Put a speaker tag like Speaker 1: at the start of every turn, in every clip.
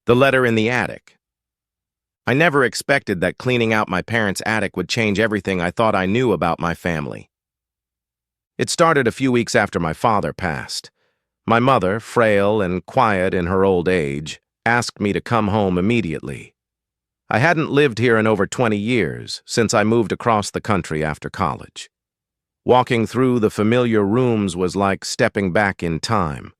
Speaker 1: The letter in the attic. I never expected that cleaning out my parents' attic would change everything I thought I knew about my family. It started a few weeks after my father passed. My mother, frail and quiet in her old age, asked me to come home immediately. I hadn't lived here in over 20 years, since I moved across the country after college. Walking through the familiar rooms was like stepping back in time.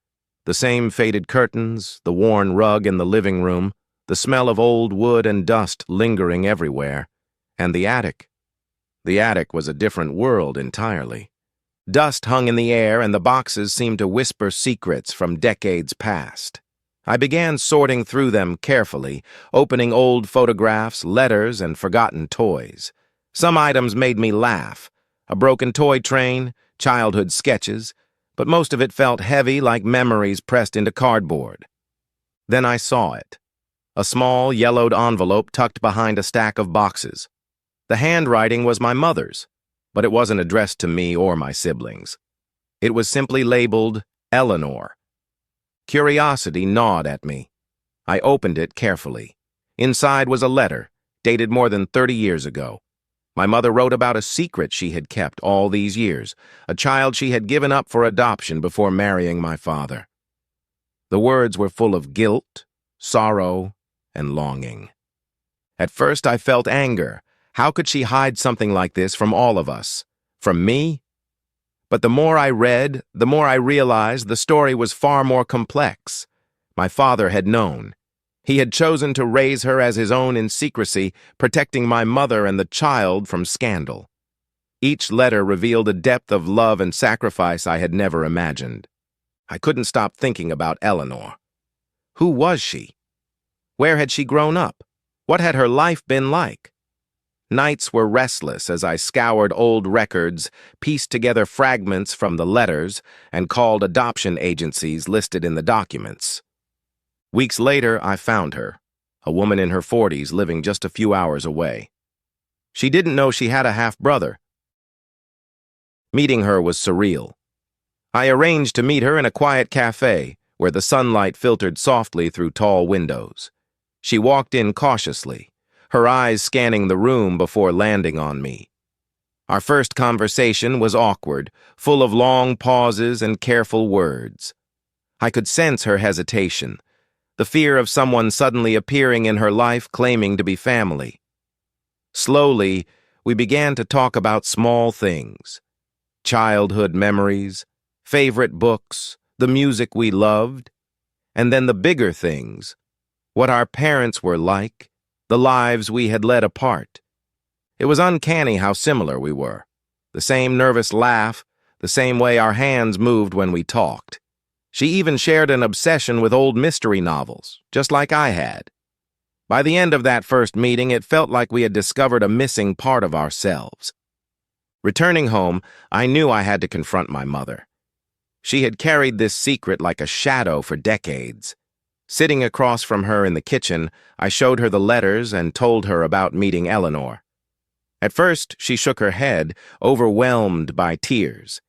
Speaker 1: The same faded curtains, the worn rug in the living room, the smell of old wood and dust lingering everywhere, and the attic. The attic was a different world entirely. Dust hung in the air and the boxes seemed to whisper secrets from decades past. I began sorting through them carefully, opening old photographs, letters, and forgotten toys. Some items made me laugh. A broken toy train, childhood sketches, but most of it felt heavy like memories pressed into cardboard. Then I saw it. A small, yellowed envelope tucked behind a stack of boxes. The handwriting was my mother's, but it wasn't addressed to me or my siblings. It was simply labeled Eleanor. Curiosity gnawed at me. I opened it carefully. Inside was a letter, dated more than 30 years ago. My mother wrote about a secret she had kept all these years, a child she had given up for adoption before marrying my father. The words were full of guilt, sorrow, and longing. At first I felt anger. How could she hide something like this from all of us? From me? But the more I read, the more I realized the story was far more complex. My father had known. He had chosen to raise her as his own in secrecy, protecting my mother and the child from scandal. Each letter revealed a depth of love and sacrifice I had never imagined. I couldn't stop thinking about Eleanor. Who was she? Where had she grown up? What had her life been like? Nights were restless as I scoured old records, pieced together fragments from the letters, and called adoption agencies listed in the documents. Weeks later, I found her, a woman in her 40s living just a few hours away. She didn't know she had a half-brother. Meeting her was surreal. I arranged to meet her in a quiet cafe where the sunlight filtered softly through tall windows. She walked in cautiously, her eyes scanning the room before landing on me. Our first conversation was awkward, full of long pauses and careful words. I could sense her hesitation, the fear of someone suddenly appearing in her life claiming to be family. Slowly, we began to talk about small things. Childhood memories, favorite books, the music we loved, and then the bigger things, what our parents were like, the lives we had led apart. It was uncanny how similar we were. The same nervous laugh, the same way our hands moved when we talked. She even shared an obsession with old mystery novels, just like I had. By the end of that first meeting, it felt like we had discovered a missing part of ourselves. Returning home, I knew I had to confront my mother. She had carried this secret like a shadow for decades. Sitting across from her in the kitchen, I showed her the letters and told her about meeting Eleanor. At first, she shook her head, overwhelmed by tears.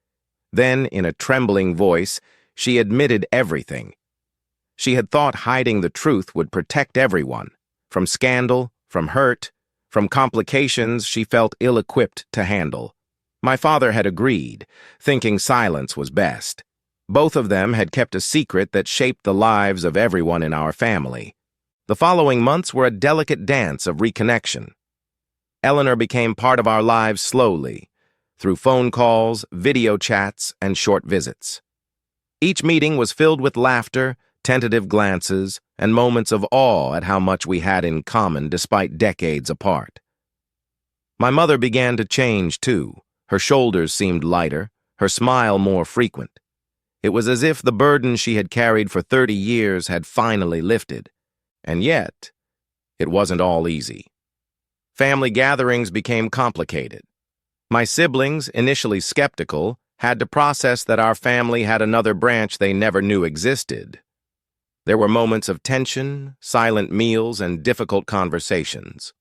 Speaker 1: Then, in a trembling voice, she admitted everything. She had thought hiding the truth would protect everyone, from scandal, from hurt, from complications she felt ill-equipped to handle. My father had agreed, thinking silence was best. Both of them had kept a secret that shaped the lives of everyone in our family. The following months were a delicate dance of reconnection. Eleanor became part of our lives slowly, through phone calls, video chats, and short visits. Each meeting was filled with laughter, tentative glances, and moments of awe at how much we had in common despite decades apart. My mother began to change, too. Her shoulders seemed lighter, her smile more frequent. It was as if the burden she had carried for 30 years had finally lifted. And yet, it wasn't all easy. Family gatherings became complicated. My siblings, initially skeptical, had to process that our family had another branch they never knew existed. There were moments of tension, silent meals, and difficult conversations.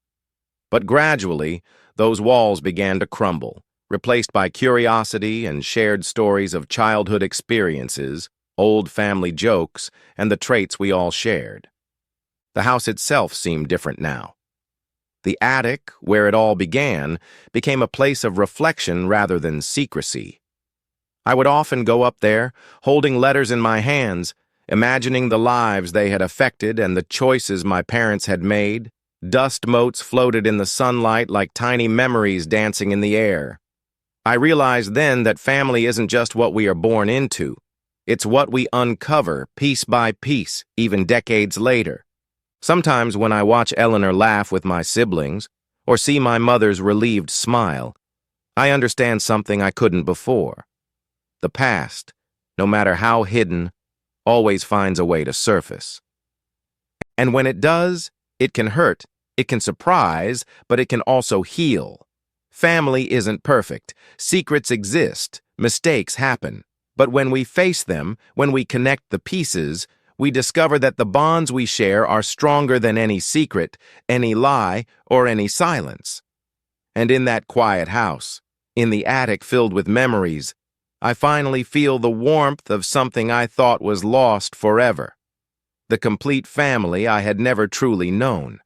Speaker 1: But gradually, those walls began to crumble, replaced by curiosity and shared stories of childhood experiences, old family jokes, and the traits we all shared. The house itself seemed different now. The attic, where it all began, became a place of reflection rather than secrecy. I would often go up there, holding letters in my hands, imagining the lives they had affected and the choices my parents had made. Dust motes floated in the sunlight like tiny memories dancing in the air. I realized then that family isn't just what we are born into. It's what we uncover piece by piece, even decades later. Sometimes when I watch Eleanor laugh with my siblings, or see my mother's relieved smile, I understand something I couldn't before. The past, no matter how hidden, always finds a way to surface. And when it does, it can hurt, it can surprise, but it can also heal. Family isn't perfect. Secrets exist. Mistakes happen. But when we face them, when we connect the pieces, we discover that the bonds we share are stronger than any secret, any lie, or any silence. And in that quiet house, in the attic filled with memories, I finally feel the warmth of something I thought was lost forever. The complete family I had never truly known.